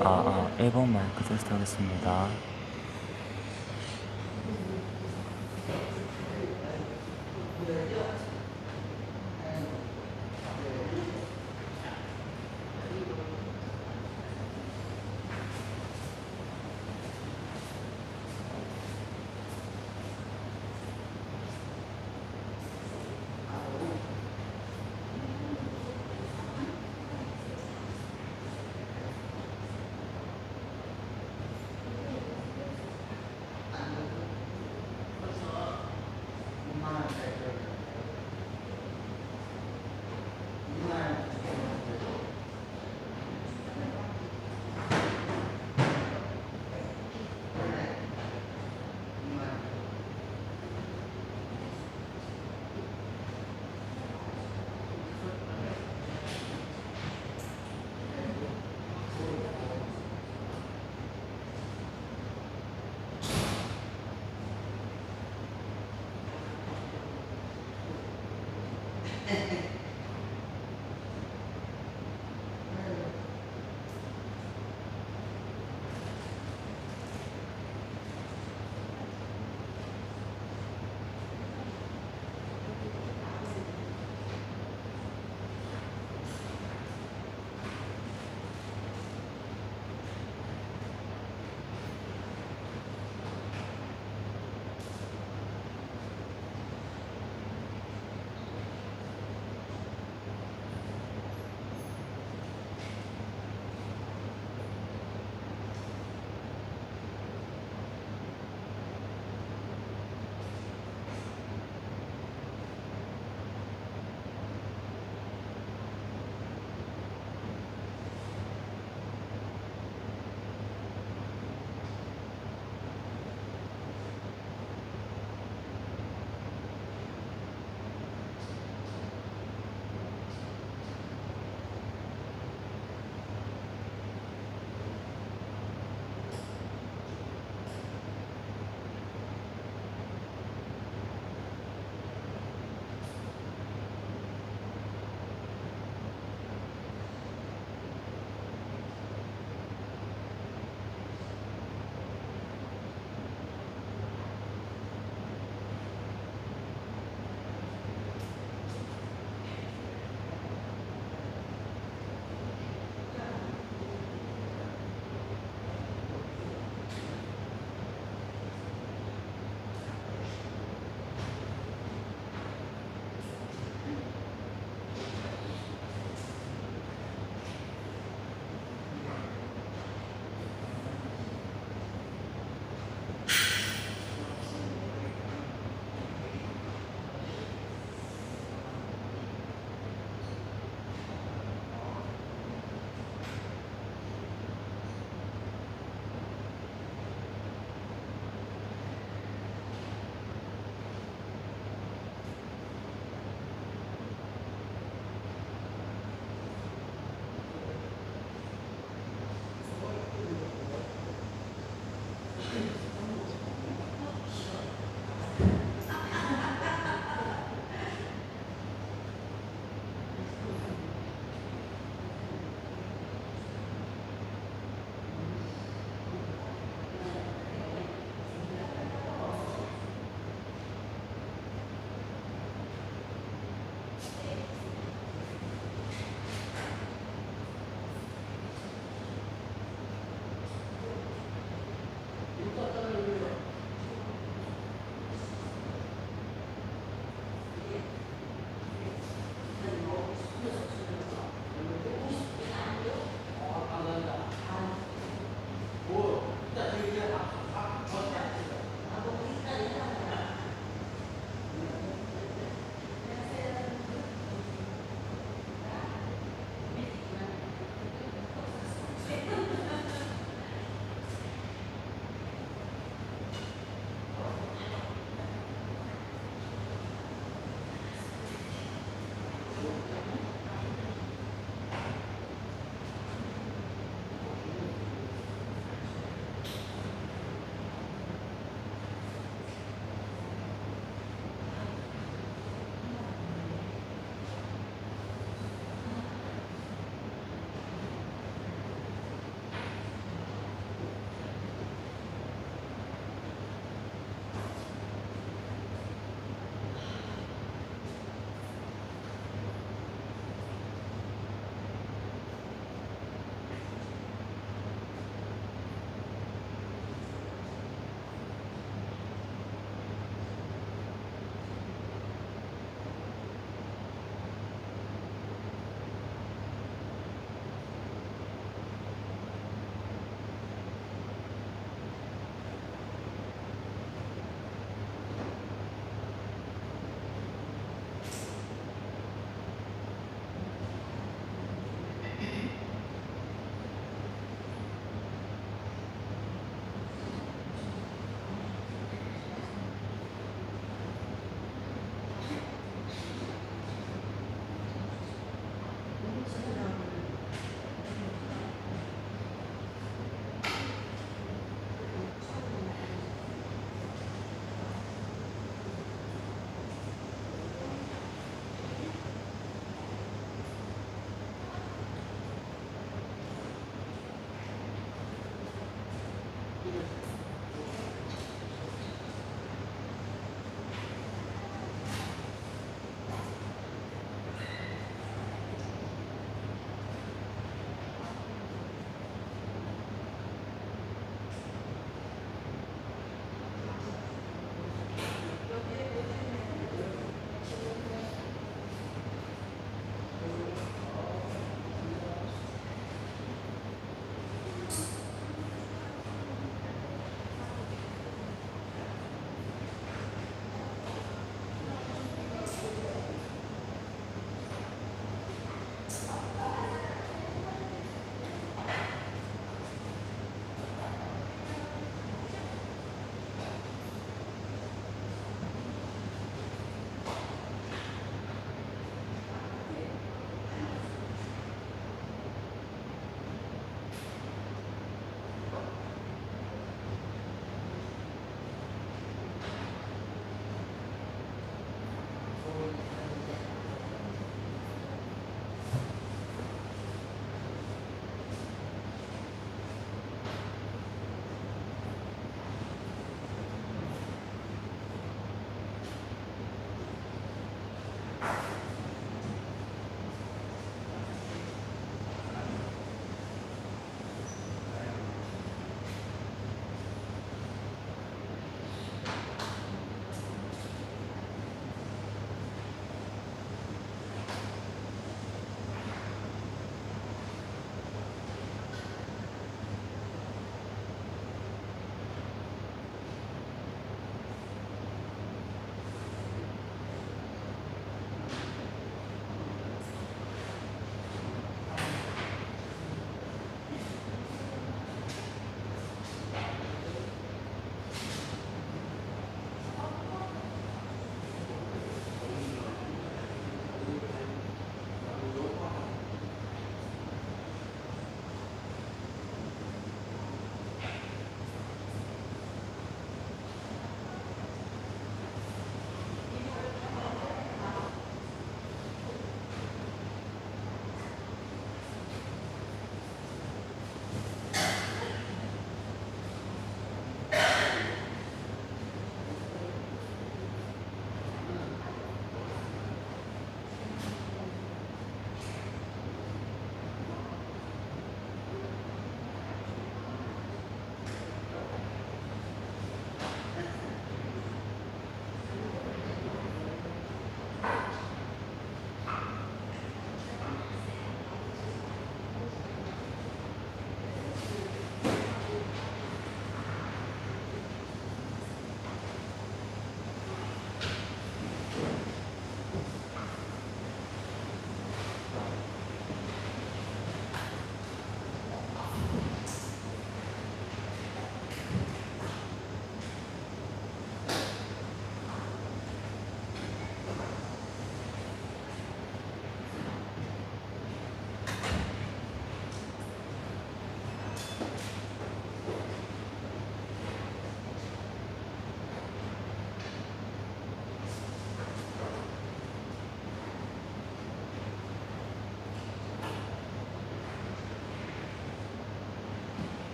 1번 마이크 테스트 하겠습니다.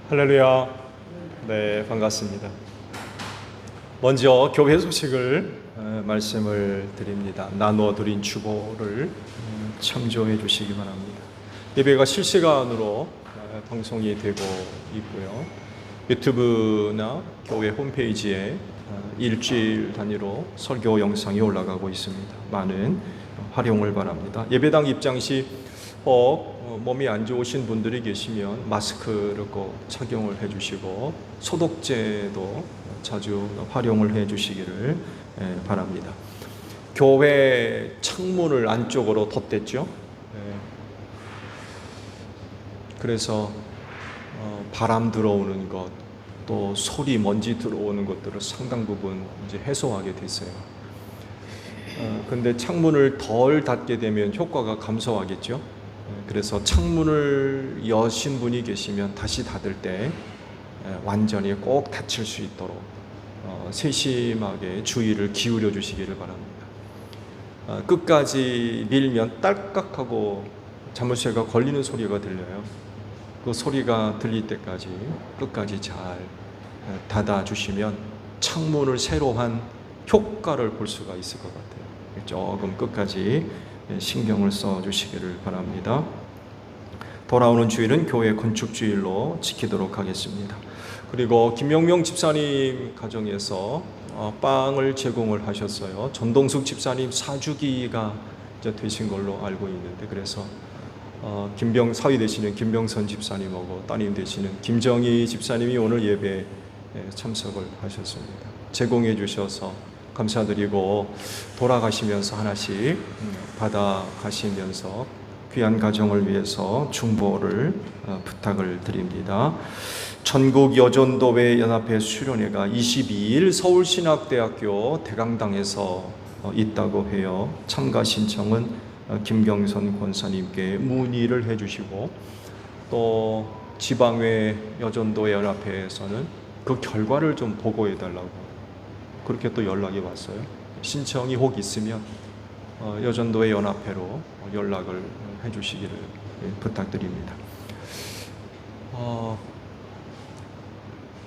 할렐루야. 네, 반갑습니다. 먼저 교회 소식을 말씀을 드립니다. 나누어 드린 주보를 참조해 주시기 바랍니다. 예배가 실시간으로 방송이 되고 있고요. 유튜브나 교회 홈페이지에 일주일 단위로 설교 영상이 올라가고 있습니다. 많은 활용을 바랍니다. 예배당 입장 시 몸이 안 좋으신 분들이 계시면 마스크를 꼭 착용을 해주시고 소독제도 자주 활용을 해주시기를 바랍니다. 교회 창문을 안쪽으로 덧댔죠. 그래서 바람 들어오는 것, 또 소리, 먼지 들어오는 것들을 상당 부분 이제 해소하게 됐어요. 근데 창문을 덜 닫게 되면 효과가 감소하겠죠. 그래서 창문을 여신 분이 계시면 다시 닫을 때 완전히 꼭 닫힐 수 있도록 세심하게 주의를 기울여 주시기를 바랍니다. 끝까지 밀면 딸깍하고 자물쇠가 걸리는 소리가 들려요. 그 소리가 들릴 때까지 끝까지 잘 닫아 주시면 창문을 새로 한 효과를 볼 수가 있을 것 같아요. 조금 끝까지 신경을 써 주시기를 바랍니다. 돌아오는 주일은 교회 건축주일로 지키도록 하겠습니다. 그리고 김영명 집사님 가정에서 빵을 제공을 하셨어요. 전동숙 집사님 사주기가 이제 되신 걸로 알고 있는데, 그래서 사위 되시는 김병선 집사님하고 따님 되시는 김정희 집사님이 오늘 예배에 참석을 하셨습니다. 제공해 주셔서 감사드리고, 돌아가시면서 하나씩 받아 가시면서 귀한 가정을 위해서 중보를 부탁을 드립니다. 전국 여전도회 연합회 수련회가 22일 서울신학대학교 대강당에서 있다고 해요. 참가 신청은 김경선 권사님께 문의를 해주시고, 또 지방회 여전도회 연합회에서는 그 결과를 좀 보고해 달라고 그렇게 또 연락이 왔어요. 신청이 혹 있으면 여전도회 연합회로 연락을 해주시기를 부탁드립니다.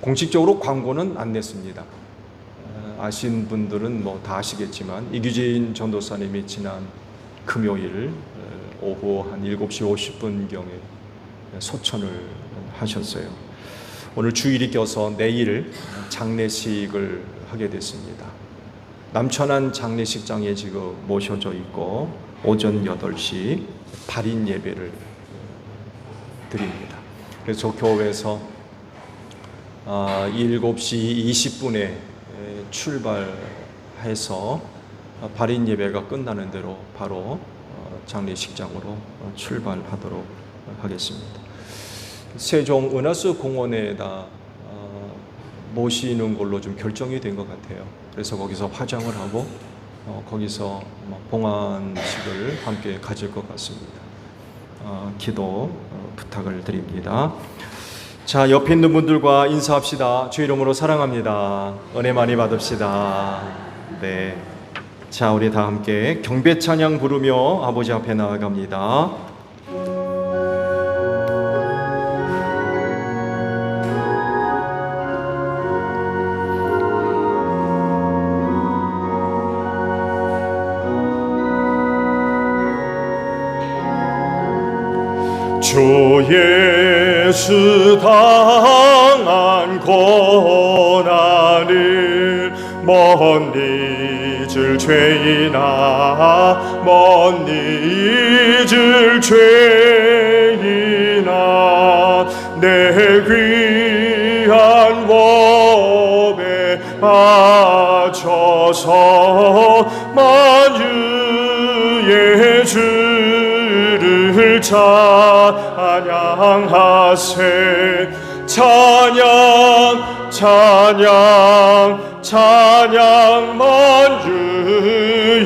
공식적으로 광고는 안 냈습니다. 아신 분들은 뭐 다 아시겠지만 이규진 전도사님이 지난 금요일 오후 한 7시 50분경에 소천을 하셨어요. 오늘 주일이 껴서 내일 장례식을 하게 됐습니다. 남천안 장례식장에 지금 모셔져 있고 오전 8시 발인 예배를 드립니다. 그래서 교회에서 7시 20분에 출발해서 발인 예배가 끝나는 대로 바로 장례식장으로 출발하도록 하겠습니다. 세종 은하수 공원에다 모시는 걸로 좀 결정이 된 것 같아요. 그래서 거기서 화장을 하고 거기서 봉안식을 함께 가질 것 같습니다. 기도 부탁을 드립니다. 자, 옆에 있는 분들과 인사합시다. 주 이름으로 사랑합니다. 은혜 많이 받읍시다. 네. 자, 우리 다 함께 경배 찬양 부르며 아버지 앞에 나아갑니다. 주 예수 당한 고난을 못 잊을 죄이나 못 잊을 죄이나 내 귀한 몸에 맞춰서 만유의 주를 찬양하세. 찬양 찬양 찬양 만주의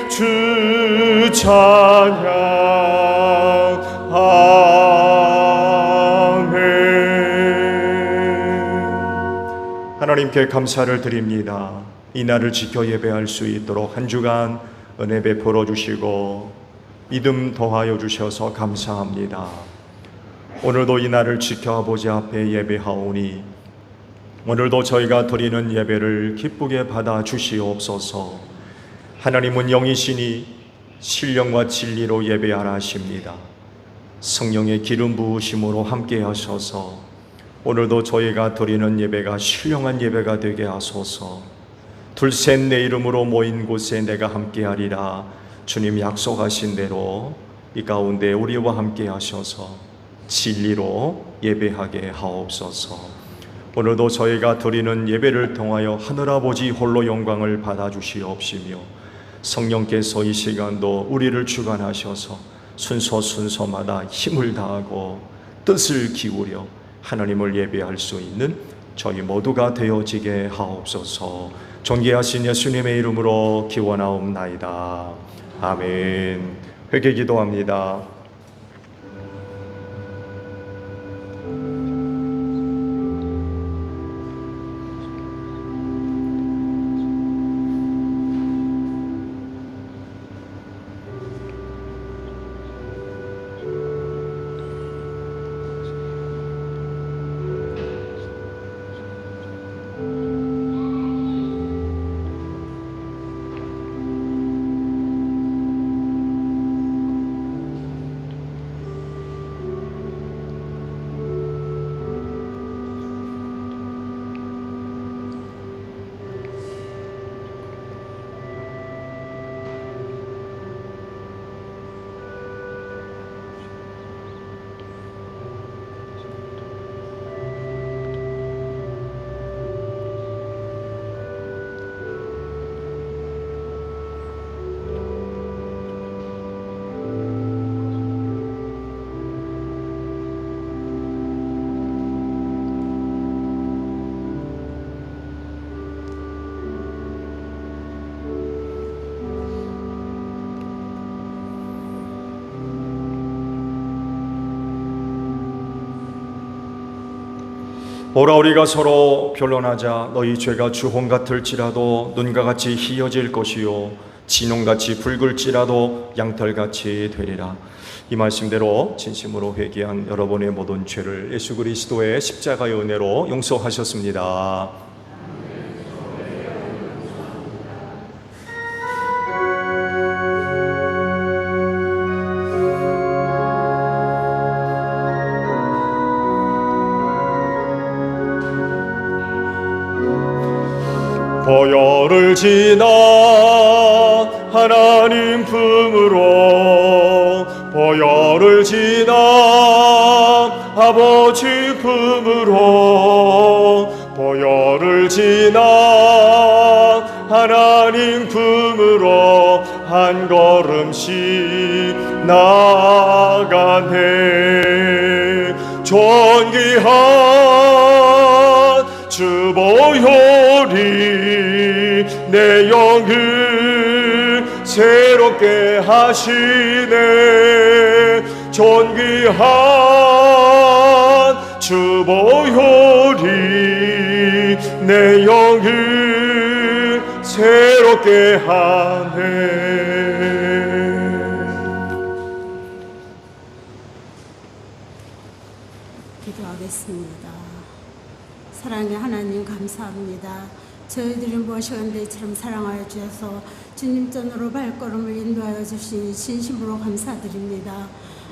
주 찬양. 아멘. 하나님께 감사를 드립니다. 이 날을 지켜 예배할 수 있도록 한 주간 은혜 베풀어 주시고 믿음 더하여 주셔서 감사합니다. 오늘도 이 날을 지켜 아버지 앞에 예배하오니 오늘도 저희가 드리는 예배를 기쁘게 받아 주시옵소서. 하나님은 영이시니 신령과 진리로 예배하라 하십니다. 성령의 기름 부으심으로 함께 하셔서 오늘도 저희가 드리는 예배가 신령한 예배가 되게 하소서. 둘셋 내 이름으로 모인 곳에 내가 함께하리라. 주님 약속하신 대로 이 가운데 우리와 함께 하셔서 진리로 예배하게 하옵소서. 오늘도 저희가 드리는 예배를 통하여 하늘아버지 홀로 영광을 받아주시옵시며 성령께서 이 시간도 우리를 주관하셔서 순서마다 힘을 다하고 뜻을 기울여 하나님을 예배할 수 있는 저희 모두가 되어지게 하옵소서. 존귀하신 예수님의 이름으로 기원하옵나이다. 아멘. 회개 기도합니다. 오라 우리가 서로 변론하자. 너희 죄가 주홍 같을지라도 눈과 같이 희어질 것이요 진홍같이 붉을지라도 양털같이 되리라. 이 말씀대로 진심으로 회개한 여러분의 모든 죄를 예수 그리스도의 십자가의 은혜로 용서하셨습니다. 보혈을 지나 하나님 품으로 보혈을 지나 아버지 품으로 보혈을 지나 하나님 품으로 한 걸음씩 나아가네. 존귀한 주 보혈이 내 영을 새롭게 하시네. 존귀한 주 보혈이 내 영을 새롭게 하네. 기도하겠습니다. 사랑의 하나님 감사합니다. 저희들이 무엇이건데 이처럼 사랑하여 주셔서 주님 전으로 발걸음을 인도하여 주시니 진심으로 감사드립니다.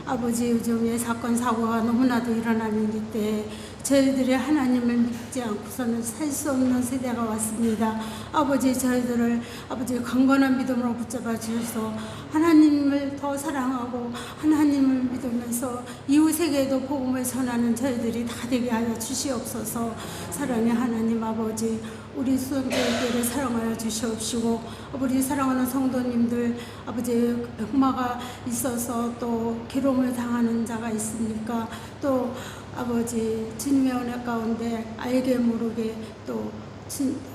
아버지 요즘에 사건 사고가 너무나도 일어나는 이때 저희들이 하나님을 믿지 않고서는 살 수 없는 세대가 왔습니다. 아버지 저희들을 아버지 강건한 믿음으로 붙잡아 주셔서 하나님을 더 사랑하고 하나님을 믿으면서 이웃에게도 복음을 전하는 저희들이 다 되게 하여 주시옵소서. 사랑의 하나님 아버지 우리 수험자들을 사랑하여 주시옵시고 우리 사랑하는 성도님들 아버지 흑마가 있어서 또 괴로움을 당하는 자가 있으니까 또 아버지 주님의 은혜 가운데 알게 모르게 또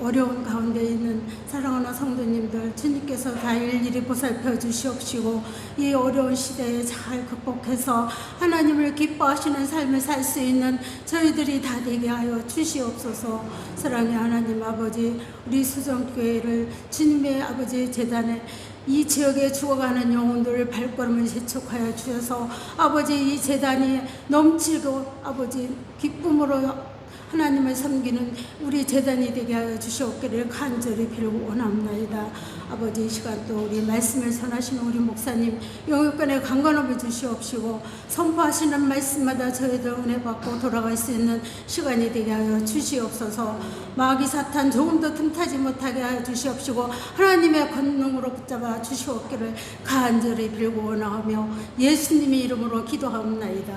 어려운 가운데 있는 사랑하는 성도님들 주님께서 다 일일이 보살펴 주시옵시고 이 어려운 시대에 잘 극복해서 하나님을 기뻐하시는 삶을 살 수 있는 저희들이 다 되게 하여 주시옵소서. 사랑의 하나님 아버지 우리 수정교회를 주님의 아버지 재단에 이 지역에 죽어가는 영혼들 발걸음을 재촉하여 주셔서 아버지 이 재단이 넘치고 아버지 기쁨으로 하나님을 섬기는 우리 재단이 되게 하여 주시옵기를 간절히 빌고 원합나이다. 아버지 이 시간 또 우리 말씀을 전하시는 우리 목사님 영육간에 강건함을 주시옵시고 선포하시는 말씀마다 저희들 은혜 받고 돌아갈 수 있는 시간이 되게 하여 주시옵소서. 마귀 사탄 조금도 틈타지 못하게 하여 주시옵시고 하나님의 권능으로 붙잡아 주시옵기를 간절히 빌고 원하며 예수님의 이름으로 기도하옵나이다.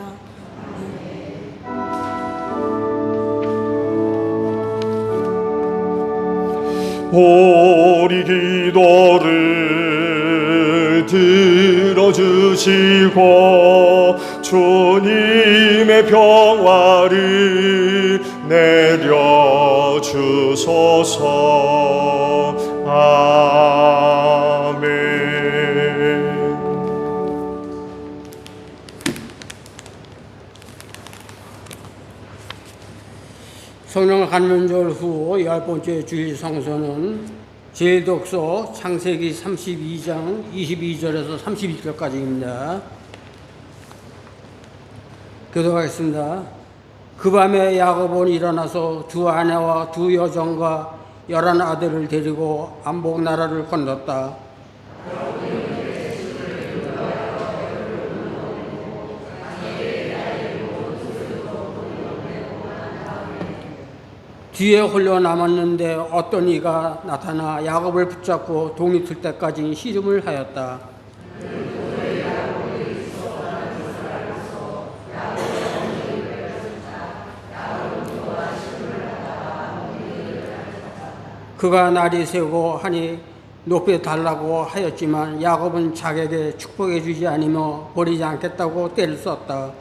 우리 기도를 들어주시고 주님의 평화를 내려주소서. 아멘. 성령 한문절 후 10번째 주일 성서는 제독서 창세기 32장 22절에서 31절까지입니다. 교도하겠습니다. 그 밤에 야곱은 일어나서 두 아내와 두 여종과 11 아들을 데리고 안복 나라를 건넜다. 뒤에 홀려 남았는데 어떤 이가 나타나 야곱을 붙잡고 동이 틀 때까지 씨름을 하였다. 그가 날이 새고 하니 높이 달라고 하였지만 야곱은 자기에게 축복해 주지 않으며 버리지 않겠다고 떼를 썼다.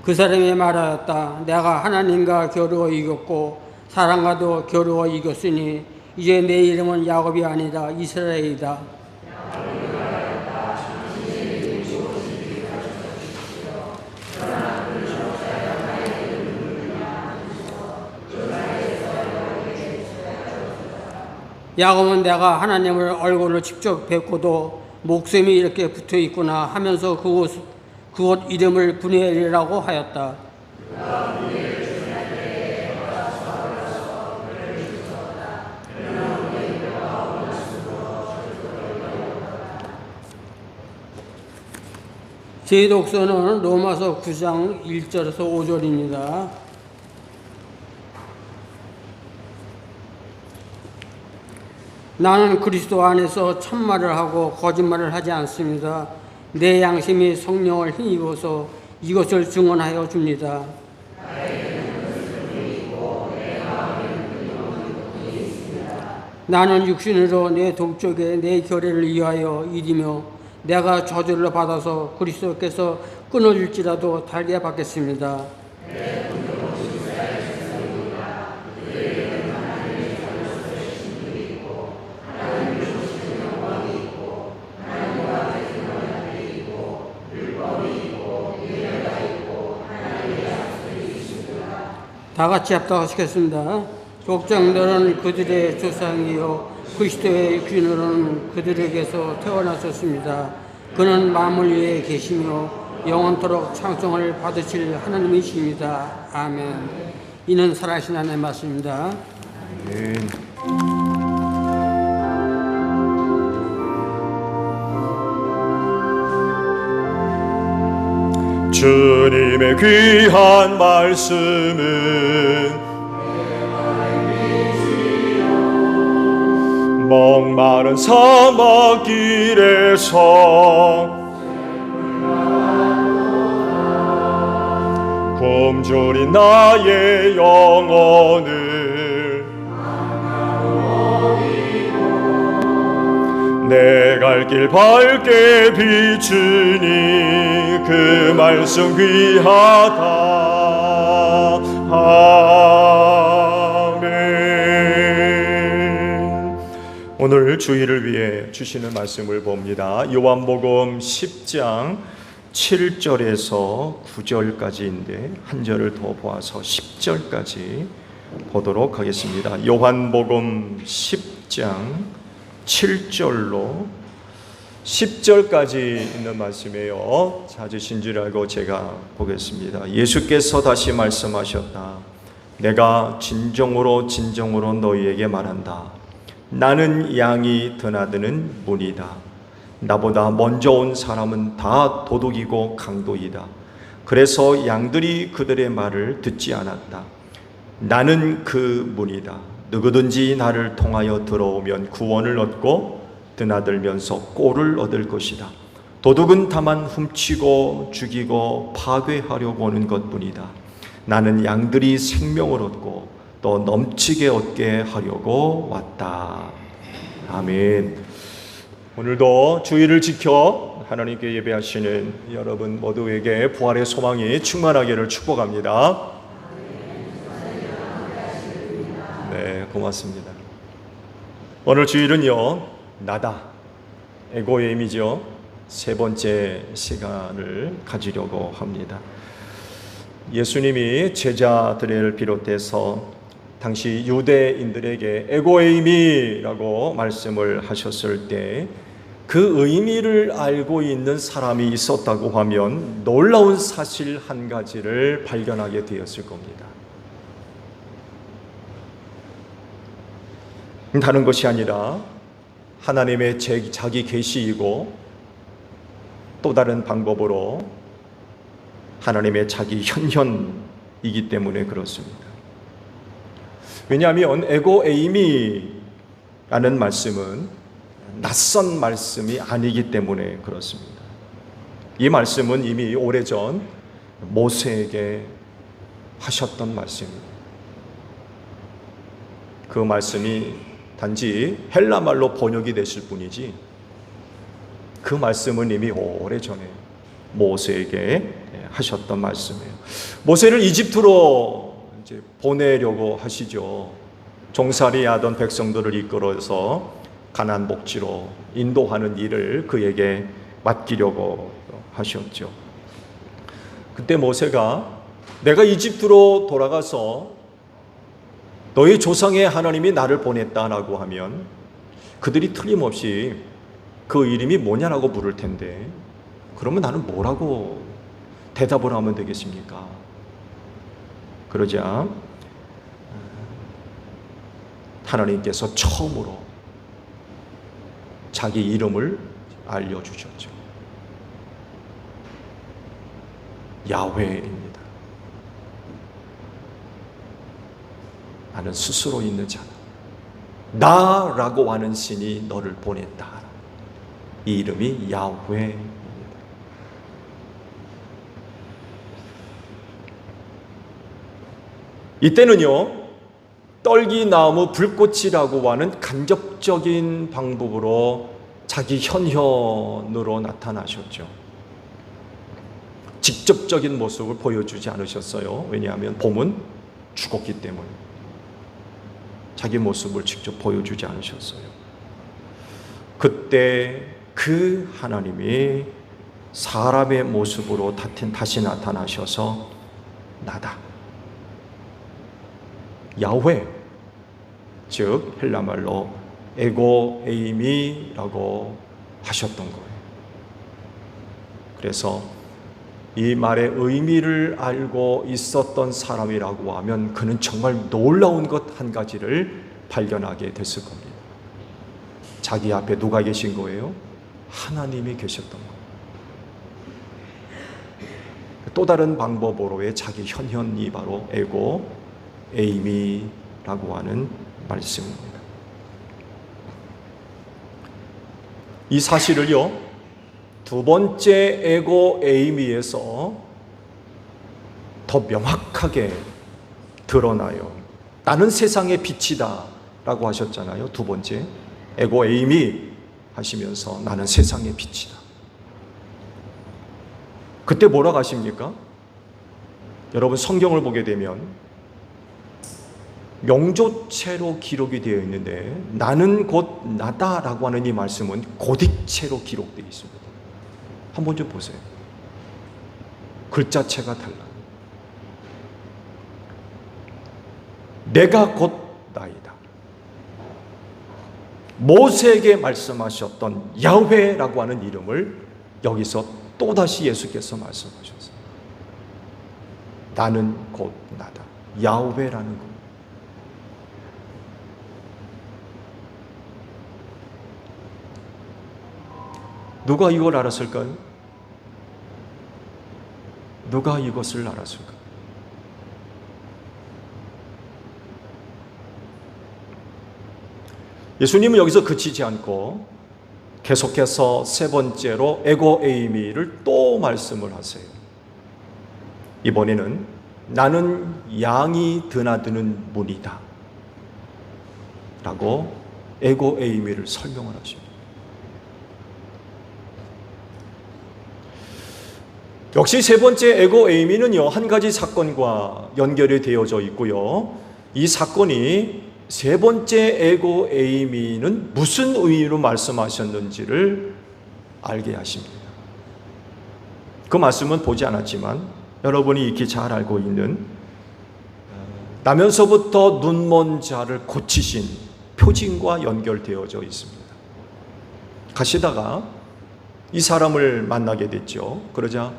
그 사람이 말하였다. 내가 하나님과 겨루어 이겼고 사람과도 겨루어 이겼으니 이제 내 이름은 야곱이 아니라 이스라엘이다. 야곱은 내가 하나님을 얼굴을 직접 뵙고도 목숨이 이렇게 붙어 있구나 하면서 그곳 이름을 분이엘이라고 하였다. 제 독서는 로마서 9장 1절에서 5절입니다. 나는 그리스도 안에서 참말을 하고 거짓말을 하지 않습니다. 내 양심이 성령을 힘입어서 이것을 증언하여 줍니다. 나는 육신으로 내 동쪽에 내 결례를 위하여 이르며 내가 저주를 받아서 그리스도께서 끊어질지라도 달게 받겠습니다. 다 같이 합독하시겠습니다. 족장들은 그들의 조상이요 그리스도의 육신으로는 그들에게서 태어나셨습니다. 그는 만물 위에 계시며 영원토록 찬송을 받으실 하나님이십니다. 아멘. 이는 살아계신 하나님의 말씀입니다. 아멘. 주님의 귀한 말씀은 목마른 사막길에서 굶주린 나의 영혼을 내 갈 길 밝게 비추니 그 말씀 귀하다. 아멘. 오늘 주일을 위해 주시는 말씀을 봅니다. 요한복음 10장 7절에서 9절까지인데 한 절을 더 보아서 10절까지 보도록 하겠습니다. 요한복음 10장 7절로 10절까지 있는 말씀이에요. 찾으신 줄 알고 제가 보겠습니다. 예수께서 다시 말씀하셨다. 내가 진정으로 너희에게 말한다. 나는 양이 드나드는 문이다. 나보다 먼저 온 사람은 다 도둑이고 강도이다. 그래서 양들이 그들의 말을 듣지 않았다. 나는 그 문이다. 누구든지 나를 통하여 들어오면 구원을 얻고 드나들면서 꼴을 얻을 것이다. 도둑은 다만 훔치고 죽이고 파괴하려고 오는 것뿐이다. 나는 양들이 생명을 얻고 또 넘치게 얻게 하려고 왔다. 아멘. 오늘도 주의를 지켜 하나님께 예배하시는 여러분 모두에게 부활의 소망이 충만하기를 축복합니다. 네, 고맙습니다. 오늘 주일은요, 나다, 에고의 의미죠. 세 번째 시간을 가지려고 합니다. 예수님이 제자들을 비롯해서 당시 유대인들에게 에고의 의미라고 말씀을 하셨을 때 그 의미를 알고 있는 사람이 있었다고 하면 놀라운 사실 한 가지를 발견하게 되었을 겁니다. 다른 것이 아니라 하나님의 자기 계시이고 또 다른 방법으로 하나님의 자기 현현이기 때문에 그렇습니다. 왜냐하면 에고 에이미라는 말씀은 낯선 말씀이 아니기 때문에 그렇습니다. 이 말씀은 이미 오래전 모세에게 하셨던 말씀입니다. 그 말씀이 단지 헬라말로 번역이 됐을 뿐이지 그 말씀은 이미 오래전에 모세에게 하셨던 말씀이에요. 모세를 이집트로 이제 보내려고 하시죠. 종살이 하던 백성들을 이끌어서 가나안 복지로 인도하는 일을 그에게 맡기려고 하셨죠. 그때 모세가 내가 이집트로 돌아가서 너희 조상의 하나님이 나를 보냈다라고 하면 그들이 틀림없이 그 이름이 뭐냐라고 물을 텐데 그러면 나는 뭐라고 대답을 하면 되겠습니까? 그러자 하나님께서 처음으로 자기 이름을 알려주셨죠. 야훼입니다. 나는 스스로 있는 자다. 나라고 하는 신이 너를 보냈다. 이 이름이 야훼입니다. 이때는요, 떨기나무 불꽃이라고 하는 간접적인 방법으로 자기 현현으로 나타나셨죠. 직접적인 모습을 보여주지 않으셨어요. 왜냐하면 봄은 죽었기 때문에 자기 모습을 직접 보여주지 않으셨어요. 그때 그 하나님이 사람의 모습으로 다시 나타나셔서 나다. 야훼, 즉 헬라말로 에고 에이미라고 하셨던 거예요. 그래서 이 말의 의미를 알고 있었던 사람이라고 하면 그는 정말 놀라운 것 한 가지를 발견하게 됐을 겁니다. 자기 앞에 누가 계신 거예요? 하나님이 계셨던 거예요. 또 다른 방법으로의 자기 현현이 바로 에고 에이미라고 하는 말씀입니다. 이 사실을요, 두 번째 에고 에이미에서 더 명확하게 드러나요. 나는 세상의 빛이다 라고 하셨잖아요. 두 번째 에고 에이미 하시면서 나는 세상의 빛이다. 그때 뭐라고 하십니까? 여러분 성경을 보게 되면 명조체로 기록이 되어 있는데 나는 곧 나다라고 하는 이 말씀은 고딕체로 기록되어 있습니다. 한번 좀 보세요. 글자체가 달라요. 내가 곧 나이다. 모세에게 말씀하셨던 야훼라고 하는 이름을 여기서 또다시 예수께서 말씀하셨어요. 나는 곧 나다. 야훼라는 것. 누가 이걸 알았을까요? 누가 이것을 알았을까요? 예수님은 여기서 그치지 않고 계속해서 세 번째로 에고 에이미를 또 말씀을 하세요. 이번에는 나는 양이 드나드는 문이다 라고 에고 에이미를 설명을 하십니다. 역시 세 번째 에고 에이미는요, 한 가지 사건과 연결이 되어져 있고요. 이 사건이 세 번째 에고 에이미는 무슨 의미로 말씀하셨는지를 알게 하십니다. 그 말씀은 보지 않았지만 여러분이 익히 잘 알고 있는 나면서부터 눈먼 자를 고치신 표징과 연결되어져 있습니다. 가시다가 이 사람을 만나게 됐죠. 그러자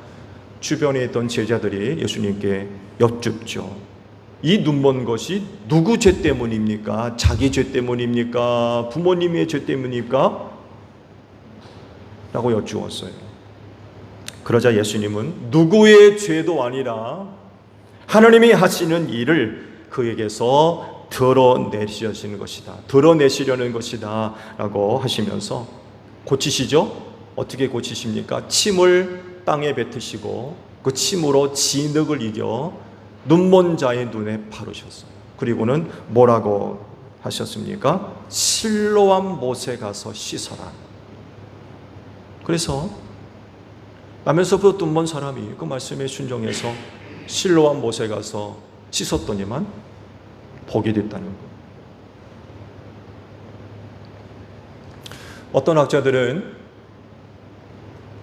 주변에 있던 제자들이 예수님께 여쭙죠. 이 눈먼 것이 누구 죄 때문입니까? 자기 죄 때문입니까? 부모님의 죄 때문입니까? 라고 여쭈었어요. 그러자 예수님은 누구의 죄도 아니라 하나님이 하시는 일을 그에게서 드러내시려는 것이다. 드러내시려는 것이다. 라고 하시면서 고치시죠? 어떻게 고치십니까? 침을 땅에 뱉으시고 그 침으로 진흙을 이겨 눈먼 자의 눈에 바르셨어요. 그리고는 뭐라고 하셨습니까? 실로암 못에 가서 씻어라. 그래서 나면서부터 눈먼 사람이 그 말씀에 순종해서 실로암 못에 가서 씻었더니만 복이 됐다는 것. 어떤 학자들은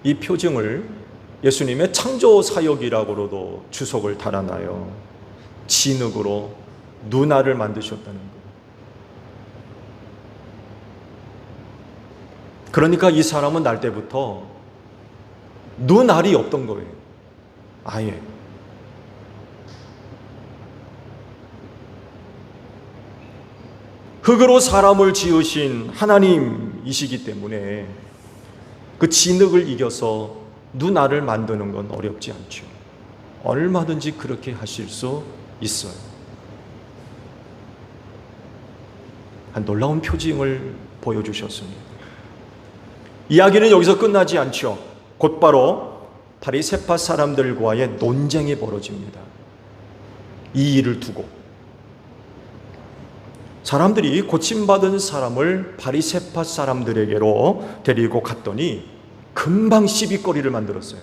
이 표징을 예수님의 창조 사역이라고도 주석을 달아놔요. 진흙으로 눈알을 만드셨다는 것. 그러니까 이 사람은 날 때부터 눈알이 없던 거예요. 아예. 흙으로 사람을 지으신 하나님이시기 때문에 그 진흙을 이겨서 눈알을 만드는 건 어렵지 않죠. 얼마든지 그렇게 하실 수 있어요. 한 놀라운 표징을 보여주셨습니다. 이야기는 여기서 끝나지 않죠. 곧바로 바리새파 사람들과의 논쟁이 벌어집니다. 이 일을 두고 사람들이 고침받은 사람을 바리새파 사람들에게로 데리고 갔더니 금방 시비거리를 만들었어요.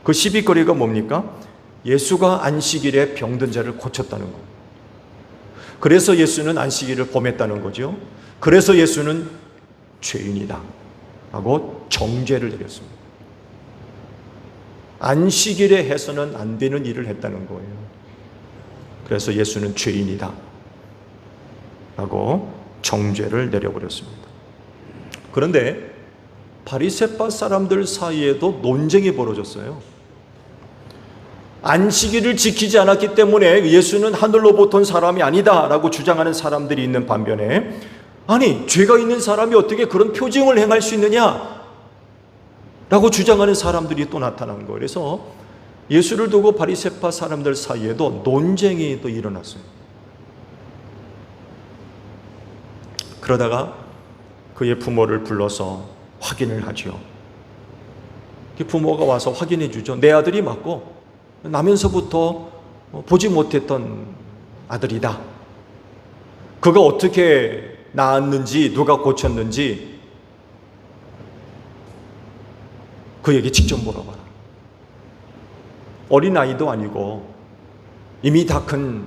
그 시비거리가 뭡니까? 예수가 안식일에 병든 자를 고쳤다는 거. 그래서 예수는 안식일을 범했다는 거죠. 그래서 예수는 죄인이다 하고 정죄를 내렸습니다. 안식일에 해서는 안 되는 일을 했다는 거예요. 그래서 예수는 죄인이다 하고 정죄를 내려버렸습니다. 그런데 바리새파 사람들 사이에도 논쟁이 벌어졌어요. 안식일을 지키지 않았기 때문에 예수는 하늘로부터 온 사람이 아니다 라고 주장하는 사람들이 있는 반면에, 아니 죄가 있는 사람이 어떻게 그런 표징을 행할 수 있느냐 라고 주장하는 사람들이 또 나타난 거예요. 그래서 예수를 두고 바리새파 사람들 사이에도 논쟁이 또 일어났어요. 그러다가 그의 부모를 불러서 확인을 하죠. 부모가 와서 확인해 주죠. 내 아들이 맞고 나면서부터 보지 못했던 아들이다. 그가 어떻게 나았는지, 누가 고쳤는지 그에게 직접 물어봐라. 어린아이도 아니고 이미 다 큰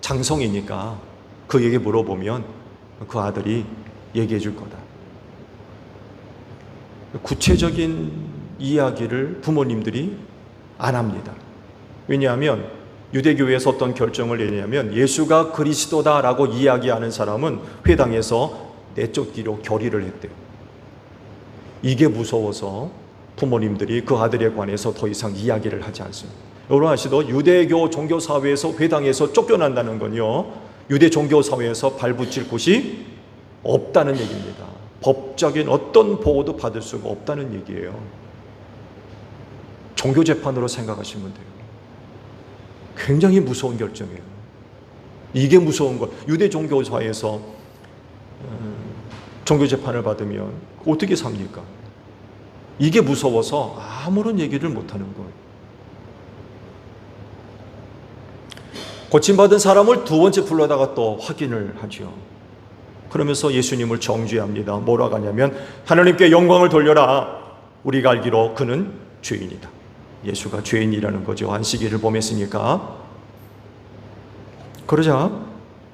장성이니까 그에게 물어보면 그 아들이 얘기해 줄 거다. 구체적인 이야기를 부모님들이 안 합니다. 왜냐하면 유대교회에서 어떤 결정을 내냐면 예수가 그리스도다라고 이야기하는 사람은 회당에서 내쫓기로 결의를 했대요. 이게 무서워서 부모님들이 그 아들에 관해서 더 이상 이야기를 하지 않습니다. 여러분 아시도 유대교 종교사회에서 회당에서 쫓겨난다는 건요, 유대 종교사회에서 발붙일 곳이 없다는 얘기입니다. 법적인 어떤 보호도 받을 수가 없다는 얘기예요. 종교재판으로 생각하시면 돼요. 굉장히 무서운 결정이에요. 이게 무서운 거. 유대 종교사회에서 종교재판을 받으면 어떻게 삽니까? 이게 무서워서 아무런 얘기를 못하는 거예요. 고침받은 사람을 두 번째 불러다가 또 확인을 하죠. 그러면서 예수님을 정죄합니다. 뭐라고 하냐면 하나님께 영광을 돌려라. 우리가 알기로 그는 죄인이다. 예수가 죄인이라는 거죠. 안식일을 범했으니까. 그러자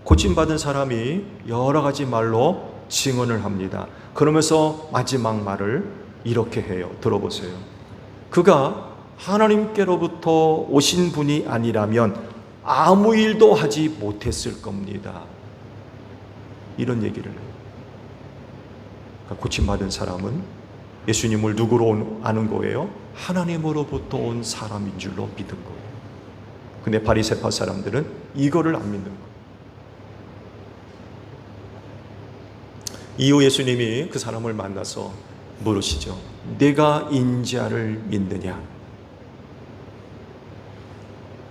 고침받은 사람이 여러 가지 말로 증언을 합니다. 그러면서 마지막 말을 이렇게 해요. 들어보세요. 그가 하나님께로부터 오신 분이 아니라면 아무 일도 하지 못했을 겁니다. 이런 얘기를 해요. 그러니까 고침받은 사람은 예수님을 누구로 아는 거예요? 하나님으로부터 온 사람인 줄로 믿은 거예요. 근데 바리새파 사람들은 이거를 안 믿는 거예요. 이후 예수님이 그 사람을 만나서 물으시죠. 내가 인자를 믿느냐?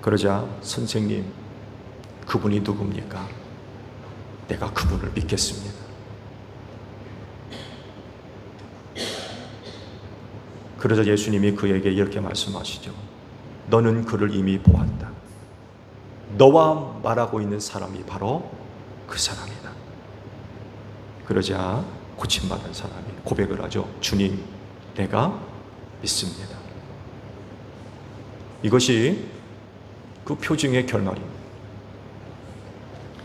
그러자 선생님, 그분이 누굽니까? 내가 그분을 믿겠습니다. 그러자 예수님이 그에게 이렇게 말씀하시죠. 너는 그를 이미 보았다. 너와 말하고 있는 사람이 바로 그 사람이다. 그러자 고침받은 사람이 고백을 하죠. 주님, 내가 믿습니다. 이것이 그 표징의 결말입니다.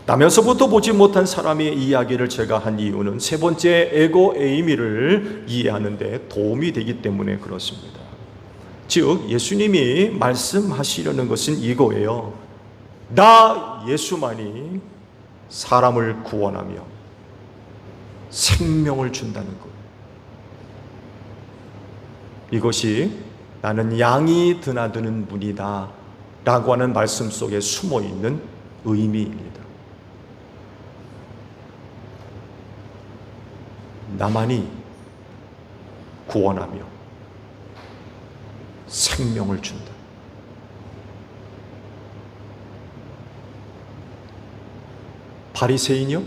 나면서부터 보지 못한 사람의 이야기를 제가 한 이유는 세 번째 에고 에이미를 이해하는 데 도움이 되기 때문에 그렇습니다. 즉 예수님이 말씀하시려는 것은 이거예요. 나 예수만이 사람을 구원하며 생명을 준다는 것. 이것이 나는 양이 드나드는 문이다 라고 하는 말씀 속에 숨어있는 의미입니다. 나만이 구원하며 생명을 준다. 바리새인이요?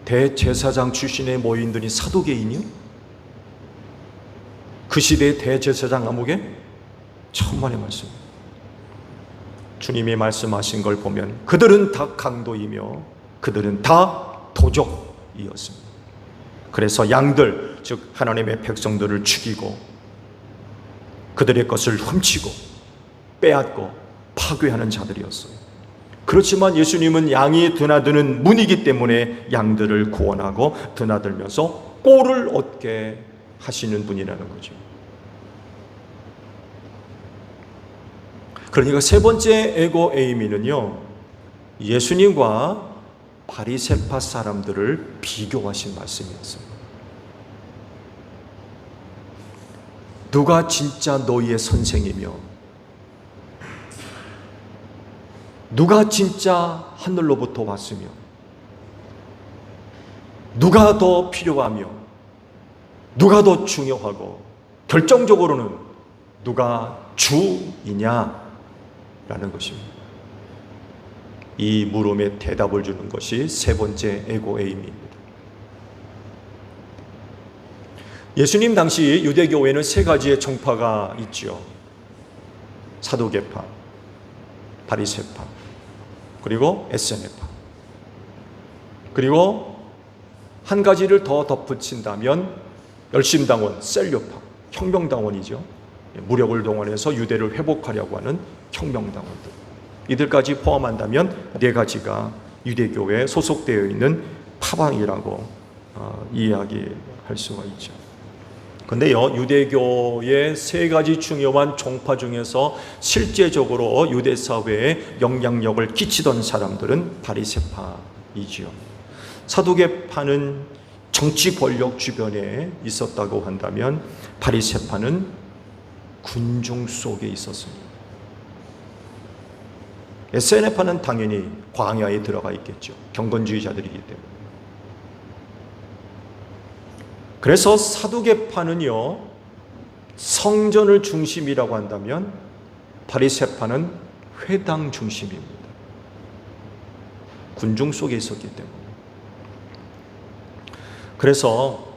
대제사장 출신의 모인들이 사두개인이요? 그 시대의 대제사장 아무개? 천만의 말씀. 주님이 말씀하신 걸 보면 그들은 다 강도이며 그들은 다 도적이었습니다. 그래서 양들, 즉 하나님의 백성들을 죽이고 그들의 것을 훔치고 빼앗고 파괴하는 자들이었어요. 그렇지만 예수님은 양이 드나드는 문이기 때문에 양들을 구원하고 드나들면서 꼴을 얻게 하시는 분이라는 거죠. 그러니까 세 번째 에고 에이미는요, 예수님과 바리새파 사람들을 비교하신 말씀이었습니다. 누가 진짜 너희의 선생이며 누가 진짜 하늘로부터 왔으며 누가 더 필요하며 누가 더 중요하고 결정적으로는 누가 주이냐 라는 것입니다. 이 물음에 대답을 주는 것이 세 번째 에고 에이미입니다. 예수님 당시 유대교회는 세 가지의 정파가 있죠. 사두개파, 바리새파, 그리고 에세네파. 그리고 한 가지를 더 덧붙인다면 열심당원, 셀류파, 혁명당원이죠. 무력을 동원해서 유대를 회복하려고 하는 혁명당원들. 이들까지 포함한다면 네 가지가 유대교회에 소속되어 있는 파방이라고 이야기할 수가 있죠. 근데요, 유대교의 세 가지 중요한 종파 중에서 실제적으로 유대 사회에 영향력을 끼치던 사람들은 바리새파이지요. 사두개파는 정치 권력 주변에 있었다고 한다면 바리새파는 군중 속에 있었습니다. 에세네파는 당연히 광야에 들어가 있겠죠. 경건주의자들이기 때문에. 그래서 사두개파는요, 성전을 중심이라고 한다면 바리새파는 회당 중심입니다. 군중 속에 있었기 때문에. 그래서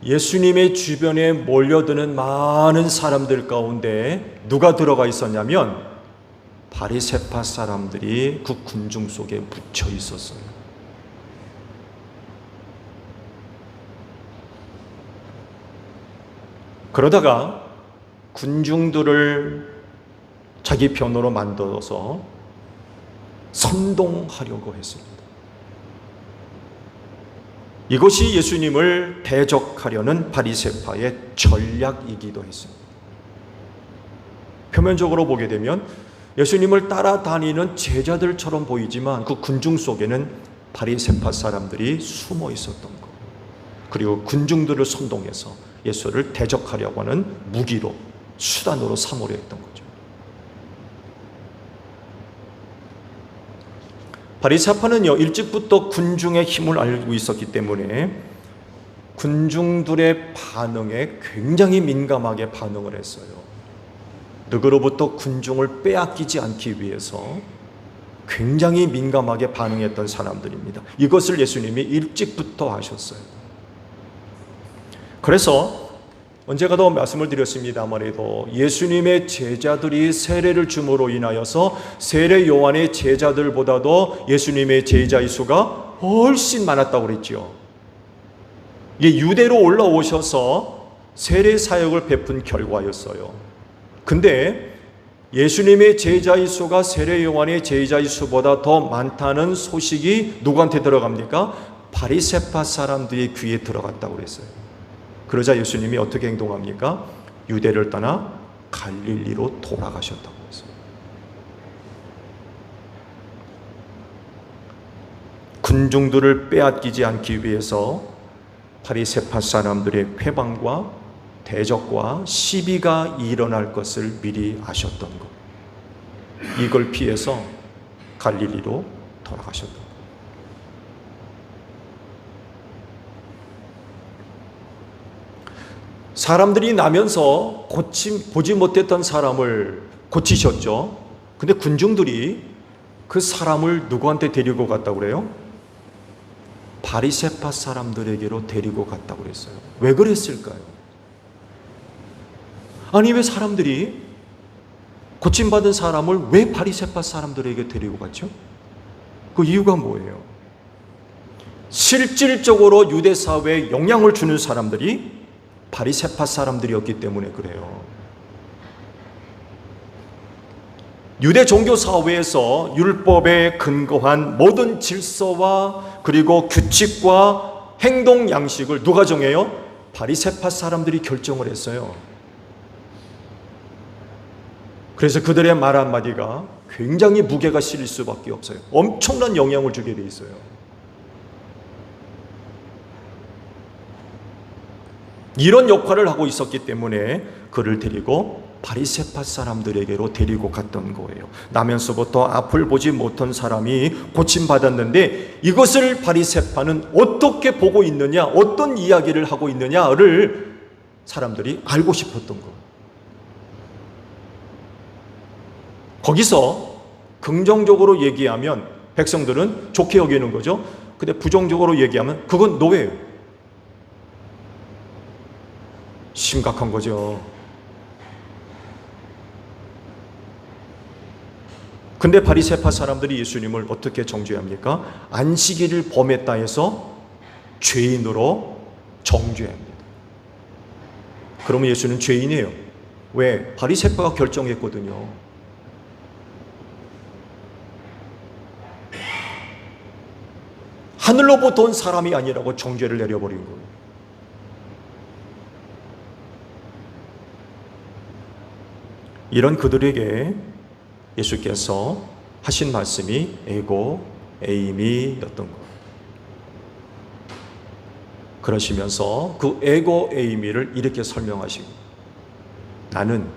예수님의 주변에 몰려드는 많은 사람들 가운데 누가 들어가 있었냐면 바리새파 사람들이 그 군중 속에 묻혀 있었어요. 그러다가 군중들을 자기 편으로 만들어서 선동하려고 했습니다. 이것이 예수님을 대적하려는 바리새파의 전략이기도 했습니다. 표면적으로 보게 되면 예수님을 따라다니는 제자들처럼 보이지만 그 군중 속에는 바리새파 사람들이 숨어 있었던 것, 그리고 군중들을 선동해서 예수를 대적하려고 하는 무기로, 수단으로 삼으려 했던 거죠. 바리새파는요, 일찍부터 군중의 힘을 알고 있었기 때문에 군중들의 반응에 굉장히 민감하게 반응을 했어요. 누구로부터 군중을 빼앗기지 않기 위해서 굉장히 민감하게 반응했던 사람들입니다. 이것을 예수님이 일찍부터 하셨어요. 그래서 언제가도 말씀을 드렸습니다만 예수님의 제자들이 세례를 줌으로 인하여서 세례 요한의 제자들보다도 예수님의 제자의 수가 훨씬 많았다고 그랬죠. 이게 유대로 올라오셔서 세례 사역을 베푼 결과였어요. 근데 예수님의 제자의 수가 세례 요한의 제자의 수보다 더 많다는 소식이 누구한테 들어갑니까? 바리새파 사람들의 귀에 들어갔다고 그랬어요. 그러자 예수님이 어떻게 행동합니까? 유대를 떠나 갈릴리로 돌아가셨다고 했어요. 군중들을 빼앗기지 않기 위해서 바리새파 사람들의 회방과 대적과 시비가 일어날 것을 미리 아셨던 것, 이걸 피해서 갈릴리로 돌아가셨던 것. 사람들이 나면서 보지 못했던 사람을 고치셨죠. 근데 군중들이 그 사람을 누구한테 데리고 갔다고 그래요? 바리새파 사람들에게로 데리고 갔다고 그랬어요. 왜 그랬을까요? 아니, 왜 사람들이 고침받은 사람을 왜 바리새파 사람들에게 데리고 갔죠? 그 이유가 뭐예요? 실질적으로 유대 사회에 영향을 주는 사람들이 바리새파 사람들이었기 때문에 그래요. 유대 종교 사회에서 율법에 근거한 모든 질서와 그리고 규칙과 행동 양식을 누가 정해요? 바리새파 사람들이 결정을 했어요. 그래서 그들의 말 한마디가 굉장히 무게가 실릴 수밖에 없어요. 엄청난 영향을 주게 돼 있어요. 이런 역할을 하고 있었기 때문에 그를 데리고 바리새파 사람들에게로 데리고 갔던 거예요. 나면서부터 앞을 보지 못한 사람이 고침받았는데 이것을 바리새파는 어떻게 보고 있느냐, 어떤 이야기를 하고 있느냐를 사람들이 알고 싶었던 거예요. 거기서 긍정적으로 얘기하면 백성들은 좋게 여기는 거죠. 근데 부정적으로 얘기하면 그건 노예예요. 심각한 거죠. 근데 바리새파 사람들이 예수님을 어떻게 정죄합니까? 안식일을 범했다 해서 죄인으로 정죄합니다. 그러면 예수는 죄인이에요. 왜? 바리새파가 결정했거든요. 하늘로부터 온 사람이 아니라고 정죄를 내려버린 거예요. 이런 그들에게 예수께서 하신 말씀이 에고 에이미였던 거예요. 그러시면서 그 에고 에이미를 이렇게 설명하시고, 나는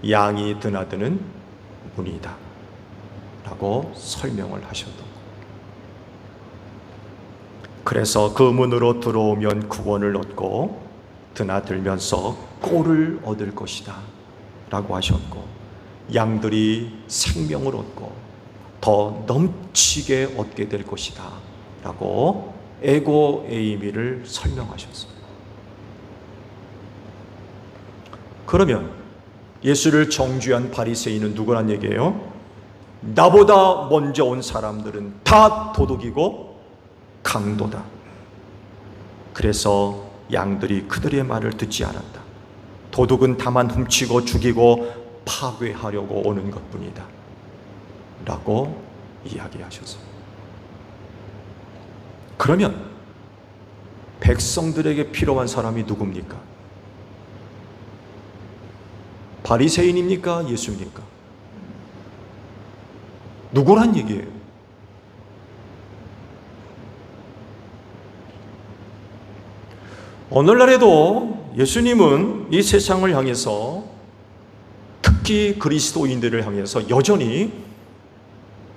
양이 드나드는 문이다 라고 설명을 하셨던 거예요. 그래서 그 문으로 들어오면 구원을 얻고 드나들면서 꼴을 얻을 것이다 라고 하셨고, 양들이 생명을 얻고 더 넘치게 얻게 될 것이다 라고 에고 에이미를 설명하셨어요. 그러면 예수를 정죄한 바리새인은 누구란 얘기예요? 나보다 먼저 온 사람들은 다 도둑이고 강도다. 그래서 양들이 그들의 말을 듣지 않았다. 도둑은 다만 훔치고 죽이고 파괴하려고 오는 것뿐이다 라고 이야기하셨어요. 그러면 백성들에게 필요한 사람이 누굽니까? 바리새인입니까? 예수입니까? 누구란 얘기예요? 오늘날에도 예수님은 이 세상을 향해서, 특히 그리스도인들을 향해서 여전히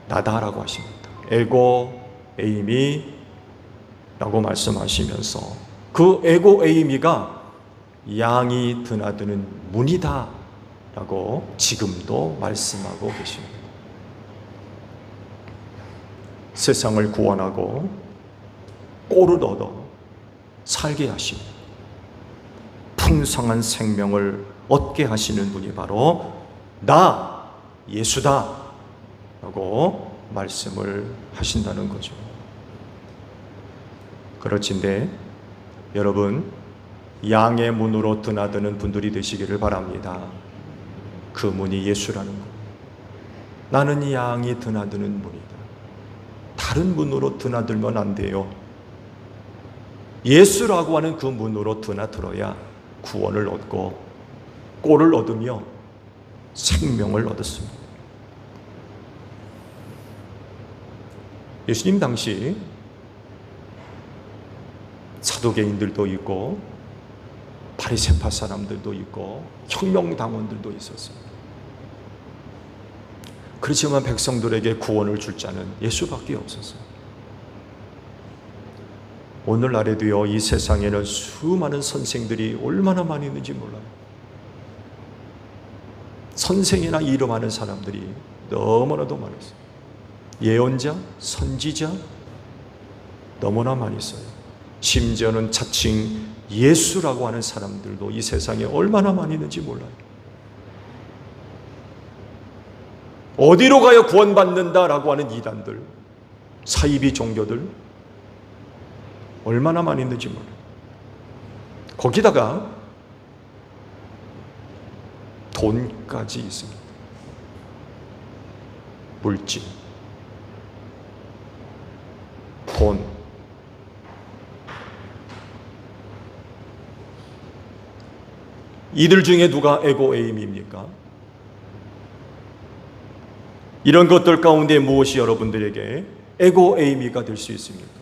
나다라고 하십니다. 에고 에이미라고 말씀하시면서 그 에고 에이미가 양이 드나드는 문이다 라고 지금도 말씀하고 계십니다. 세상을 구원하고 꼴을 얻어 살게 하시고 풍성한 생명을 얻게 하시는 분이 바로 나 예수다 라고 말씀을 하신다는 거죠. 그렇진데 여러분, 양의 문으로 드나드는 분들이 되시기를 바랍니다. 그 문이 예수라는 것. 나는 양이 드나드는 문이다. 다른 문으로 드나들면 안 돼요. 예수라고 하는 그 문으로 드나들어야 구원을 얻고 꼴을 얻으며 생명을 얻었습니다. 예수님 당시 사두개인들도 있고 바리새파 사람들도 있고 혁명당원들도 있었어요. 그렇지만 백성들에게 구원을 줄 자는 예수밖에 없었어요. 오늘날에도요, 이 세상에는 수많은 선생들이 얼마나 많이 있는지 몰라요. 선생이나 이름하는 사람들이 너무나도 많았어요. 예언자, 선지자 너무나 많이 있어요. 심지어는 자칭 예수라고 하는 사람들도 이 세상에 얼마나 많이 있는지 몰라요. 어디로 가야 구원받는다라고 하는 이단들, 사이비 종교들 얼마나 많이 있는지 몰라요. 거기다가 돈까지 있습니다. 물질, 돈. 이들 중에 누가 에고 에임입니까? 이런 것들 가운데 무엇이 여러분들에게 에고 에이미가 될 수 있습니까?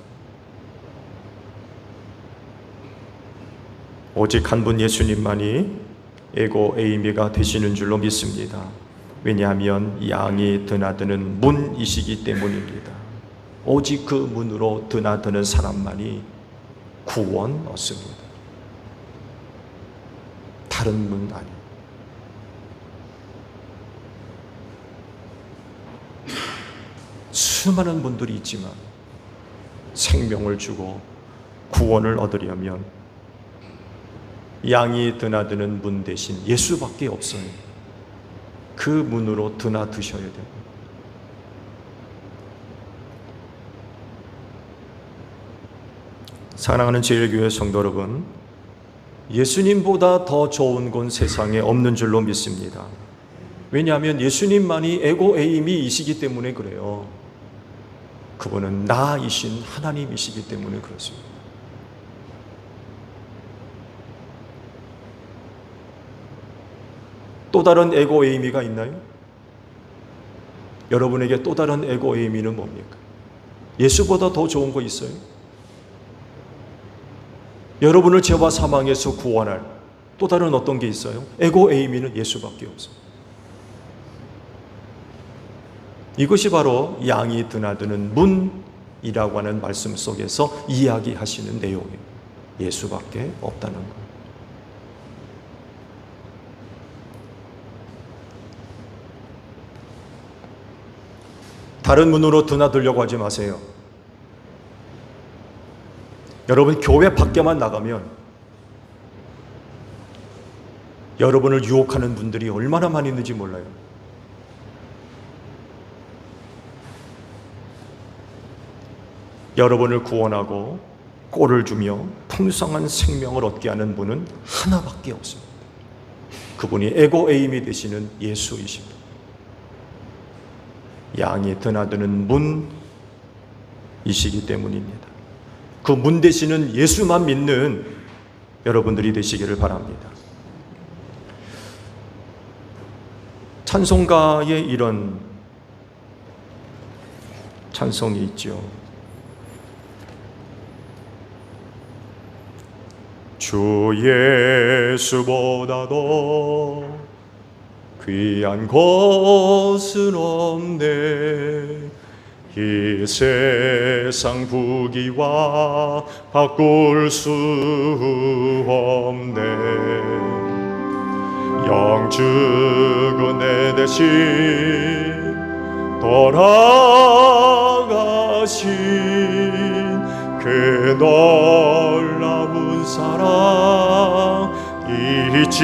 오직 한 분 예수님만이 에고 에이미가 되시는 줄로 믿습니다. 왜냐하면 양이 드나드는 문이시기 때문입니다. 오직 그 문으로 드나드는 사람만이 구원 얻습니다. 다른 문 아니에요. 수많은 분들이 있지만 생명을 주고 구원을 얻으려면 양이 드나드는 문 대신 예수밖에 없어요. 그 문으로 드나드셔야 돼요. 사랑하는 제일교회 성도 여러분, 예수님보다 더 좋은 곳 세상에 없는 줄로 믿습니다. 왜냐하면 예수님만이 에고 에이미이시기 때문에 그래요. 그분은 나이신 하나님이시기 때문에 그렇습니다. 또 다른 에고 에이미가 있나요? 여러분에게 또 다른 에고 에이미는 뭡니까? 예수보다 더 좋은 거 있어요? 여러분을 죄와 사망에서 구원할 또 다른 어떤 게 있어요? 에고 에이미는 예수밖에 없어요. 이것이 바로 양이 드나드는 문이라고 하는 말씀 속에서 이야기하시는 내용이에요. 예수밖에 없다는 것. 다른 문으로 드나들려고 하지 마세요. 여러분 교회 밖에만 나가면 여러분을 유혹하는 분들이 얼마나 많이 있는지 몰라요. 여러분을 구원하고 꼴을 주며 풍성한 생명을 얻게 하는 분은 하나밖에 없습니다. 그분이 에고 에임이 되시는 예수이십니다. 양이 드나드는 문이시기 때문입니다. 그 문 되시는 예수만 믿는 여러분들이 되시기를 바랍니다. 찬송가에 이런 찬송이 있죠. 주 예수보다도 귀한 것은 없네. 이 세상 부귀와 바꿀 수 없네. 영주고 내 대신 돌아가신 그 놀라운 사랑 잊지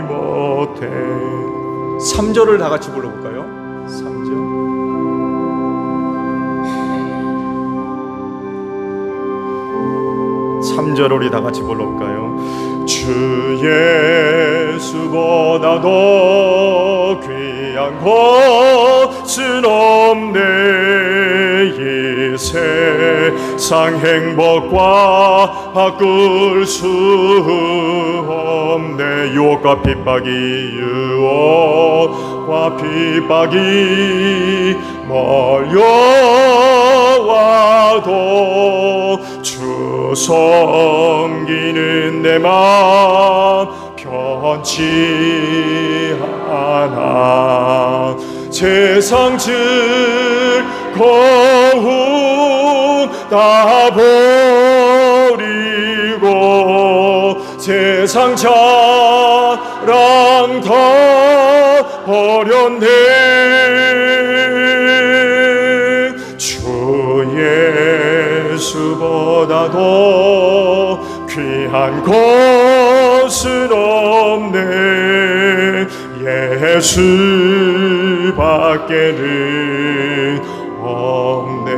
못해. 3절을 다 같이 불러볼까요? 3절. 우리 다 같이 불러볼까요? 주 예수보다도 귀한 것은 없네. 이 세상 행복과 바꿀 수 없네. 유혹과 핍박이 몰려와도 주 섬기는 내 마음 편치 않아. 세상 즐거움 다 버리고 세상 자랑 다 버렸네. 주 예수보다도 귀한 것은 없네. 예수밖에는 없네.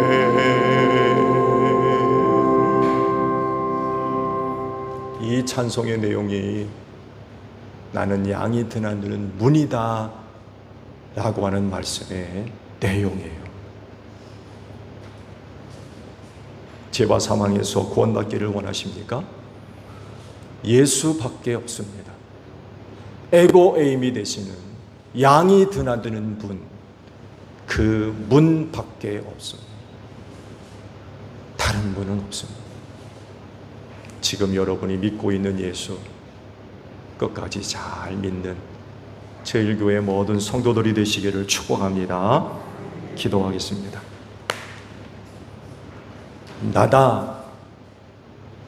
이 찬송의 내용이 나는 양이 드나드는 문이다 라고 하는 말씀의 내용이에요. 죄와 사망에서 구원받기를 원하십니까? 예수밖에 없습니다. 에고 에임이 되시는 양이 드나드는 문, 그 문밖에 없습니다. 다른 문은 없습니다. 지금 여러분이 믿고 있는 예수 끝까지 잘 믿는 제일교회 모든 성도들이 되시기를 축복합니다. 기도하겠습니다. 나다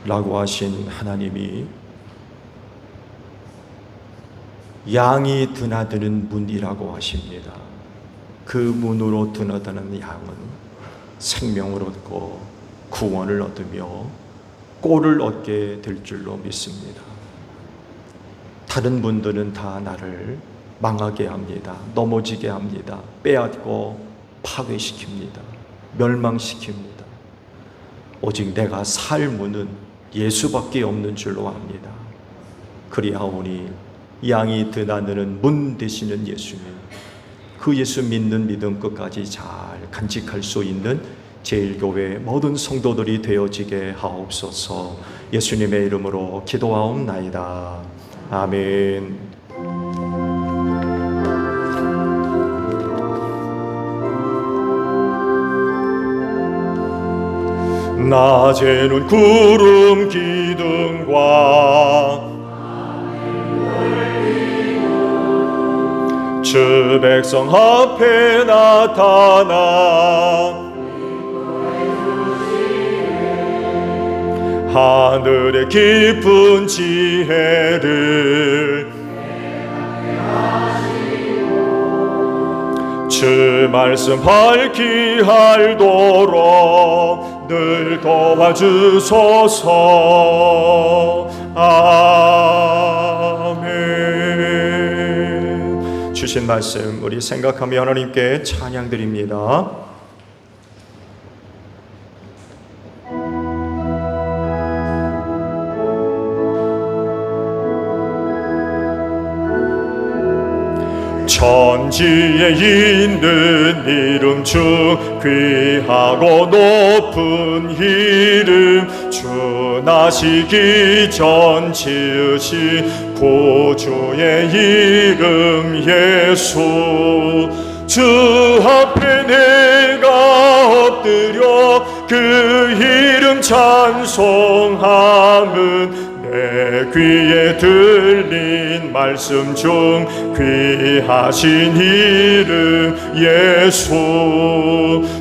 라고 하신 하나님이 양이 드나드는 문이라고 하십니다. 그 문으로 드나드는 양은 생명을 얻고 구원을 얻으며 꼴을 얻게 될 줄로 믿습니다. 다른 분들은 다 나를 망하게 합니다. 넘어지게 합니다. 빼앗고 파괴시킵니다. 멸망시킵니다. 오직 내가 살 문은 예수밖에 없는 줄로 압니다. 그리하오니 양이 드나드는 문 되시는 예수님, 그 예수 믿는 믿음 끝까지 잘 간직할 수 있는 제1교회 모든 성도들이 되어지게 하옵소서. 예수님의 이름으로 기도하옵나이다. 아멘. 낮에는 구름 기둥과 주 백성 앞에 나타나 하늘의 깊은 지혜를 주 말씀 밝히 알도록 늘 도와주소서. 아멘. 주신 말씀 우리 생각하며 하나님께 찬양드립니다. 천지에 있는 이름 주 귀하고 높은 이름 주 나시기 전 지으신 구주의 이름 예수 주 앞에 내가 엎드려 그 이름 찬송함은 내 귀에 들린 말씀 중 귀하신 이름 예수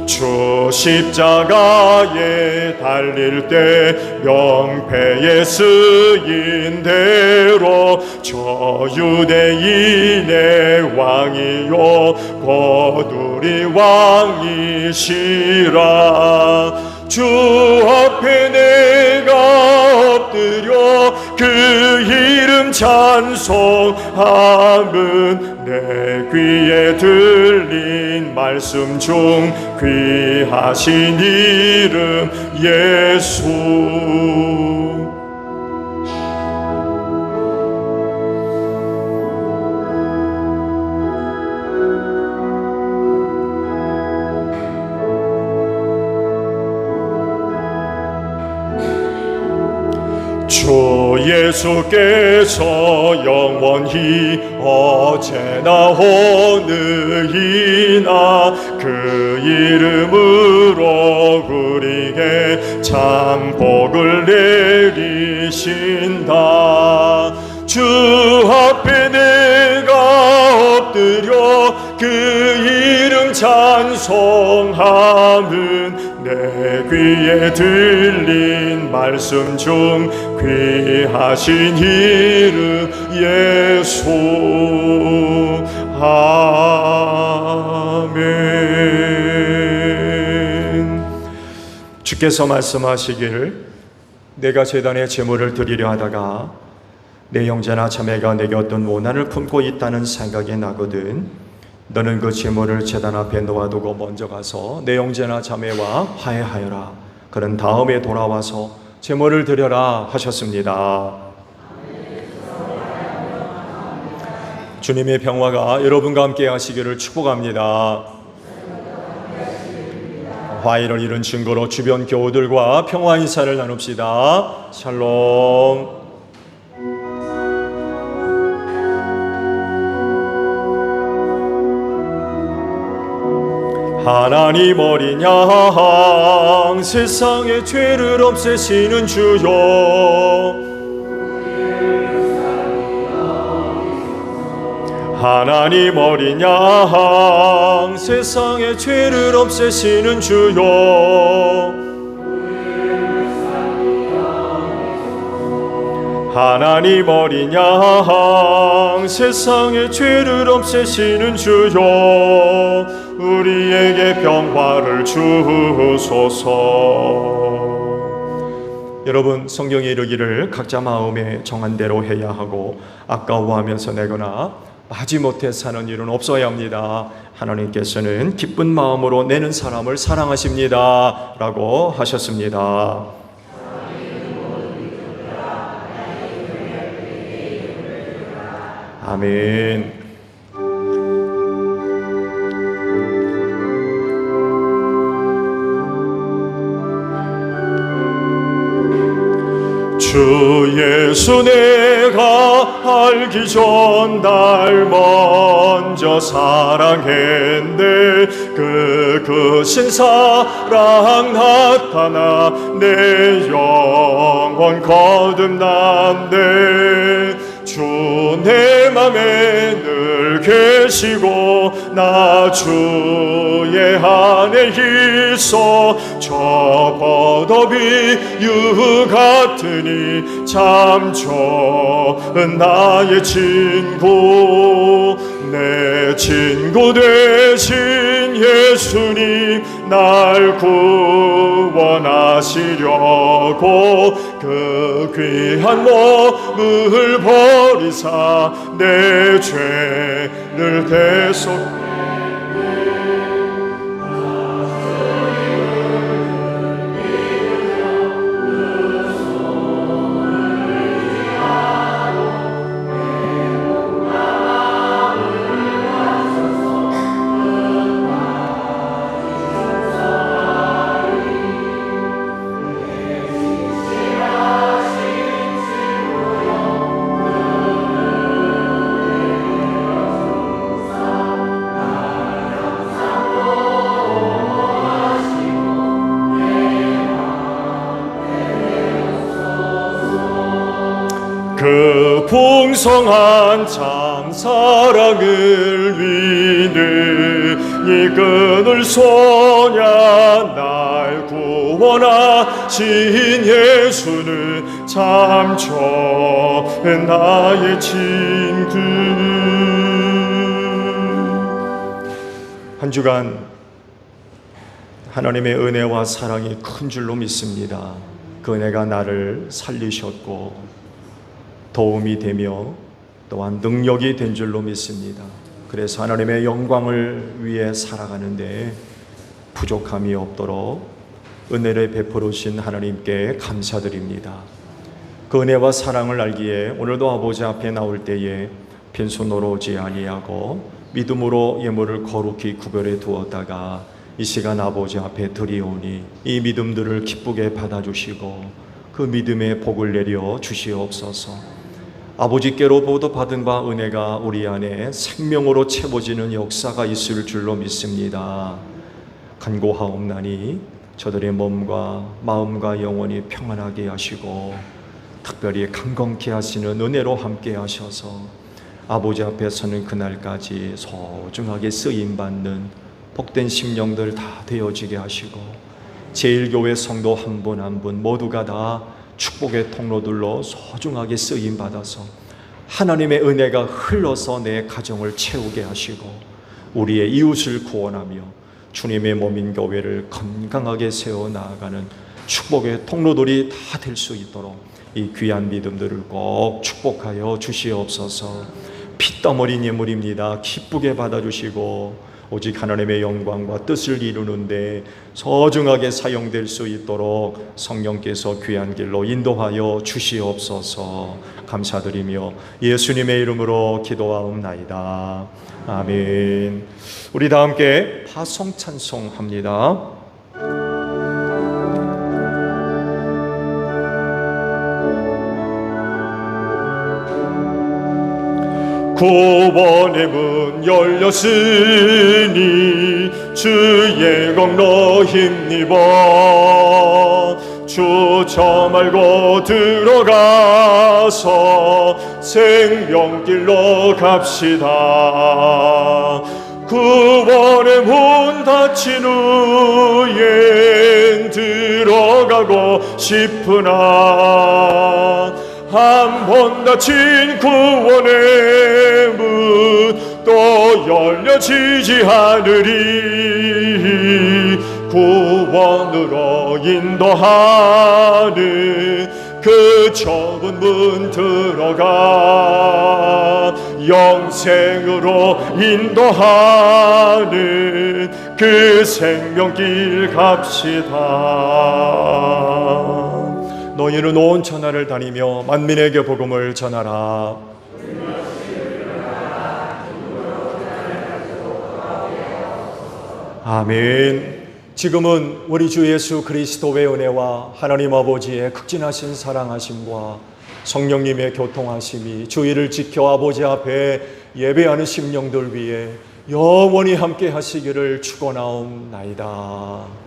주 십자가에 달릴 때 명패에 쓰인 대로 저 유대인의 왕이요 거두리 왕이시라 주 앞에 내가 엎드려 그 이름 찬송함은 내 귀에 들린 말씀 중 귀하신 이름 예수 주 예수께서 영원히 어제나 오늘이나 그 이름으로 우리에게 참 복을 내리신다 주 앞에 내가 엎드려 그 이름 찬송함은 내 귀에 들린 말씀 중 귀하신 이름 예수 아멘. 주께서 말씀하시길 내가 제단에 제물을 드리려 하다가 내 형제나 자매가 내게 어떤 원한을 품고 있다는 생각이 나거든 너는 그 제물을 제단 앞에 놓아두고 먼저 가서 내 형제나 자매와 화해하여라. 그런 다음에 돌아와서 제물을 드려라 하셨습니다. 주님의 평화가 여러분과 함께 하시기를 축복합니다. 화해를 이룬 증거로 주변 교우들과 평화 인사를 나눕시다. 샬롬. 하나님 어린 양 세상의 죄를 없애시는 주여 하나님 어린 양 세상의 죄를 없애시는 주여 하나님 어린 양 세상의 죄를 없애시는 주여 우리에게 평화를 주소서. 여러분 성경에 이르기를 각자 마음에 정한 대로 해야 하고 아까워하면서 내거나 마지못해 사는 일은 없어야 합니다. 하나님께서는 기쁜 마음으로 내는 사람을 사랑하십니다 라고 하셨습니다. 아멘. 주 예수 내가 알기 전 날 먼저 사랑했네. 그 크신 사랑 나타나 내 영혼 거듭난대. 주 내 맘에 늘 계시고 나 주의 안에 있어. 저 버더비유 같으니 참 좋은 나의 친구. 내 친구 되신 예수님 날 구원하시려고 그 귀한 몸을 버리사 내 죄를 대속. 그 풍성한 참 사랑을 위는 이 그늘 소냐 날 구원하신 예수는 참 좋은 나의 친구. 한 주간 하나님의 은혜와 사랑이 큰 줄로 믿습니다. 그 은혜가 나를 살리셨고 도움이 되며 또한 능력이 된 줄로 믿습니다. 그래서 하나님의 영광을 위해 살아가는데 부족함이 없도록 은혜를 베풀으신 하나님께 감사드립니다. 그 은혜와 사랑을 알기에 오늘도 아버지 앞에 나올 때에 빈손으로 오지 아니하고 믿음으로 예물을 거룩히 구별해 두었다가 이 시간 아버지 앞에 드리오니 이 믿음들을 기쁘게 받아주시고 그 믿음의 복을 내려 주시옵소서. 아버지께로부터 받은 바 은혜가 우리 안에 생명으로 채워지는 역사가 있을 줄로 믿습니다. 간구하옵나니 저들의 몸과 마음과 영혼이 평안하게 하시고 특별히 강건케 하시는 은혜로 함께 하셔서 아버지 앞에 서는 그날까지 소중하게 쓰임받는 복된 심령들 다 되어지게 하시고 제1교회 성도 한 분 한 분 모두가 다 축복의 통로들로 소중하게 쓰임받아서 하나님의 은혜가 흘러서 내 가정을 채우게 하시고 우리의 이웃을 구원하며 주님의 몸인 교회를 건강하게 세워나가는 축복의 통로들이 다 될 수 있도록 이 귀한 믿음들을 꼭 축복하여 주시옵소서. 피땀 흘린 예물입니다. 기쁘게 받아주시고 오직 하나님의 영광과 뜻을 이루는데 소중하게 사용될 수 있도록 성령께서 귀한 길로 인도하여 주시옵소서. 감사드리며 예수님의 이름으로 기도하옵나이다. 아멘. 우리 다 함께 파송 찬송합니다. 구원의 문 열렸으니 주의 공로 힘입어 주 저 말고 들어가서 생명길로 갑시다. 구원의 문 닫힌 후엔 들어가고 싶으나 한 번 닫힌 구원의 문 또 열려지지 않으리. 구원으로 인도하는 그 좁은 문 들어가 영생으로 인도하는 그 생명길 갑시다. 너희는 온 천하를 다니며 만민에게 복음을 전하라. 아멘. 지금은 우리 주 예수 그리스도의 은혜와 하나님 아버지의 극진하신 사랑하심과 성령님의 교통하심이 주의를 지켜 아버지 앞에 예배하는 심령들 위해 영원히 함께 하시기를 축원하옵나이다.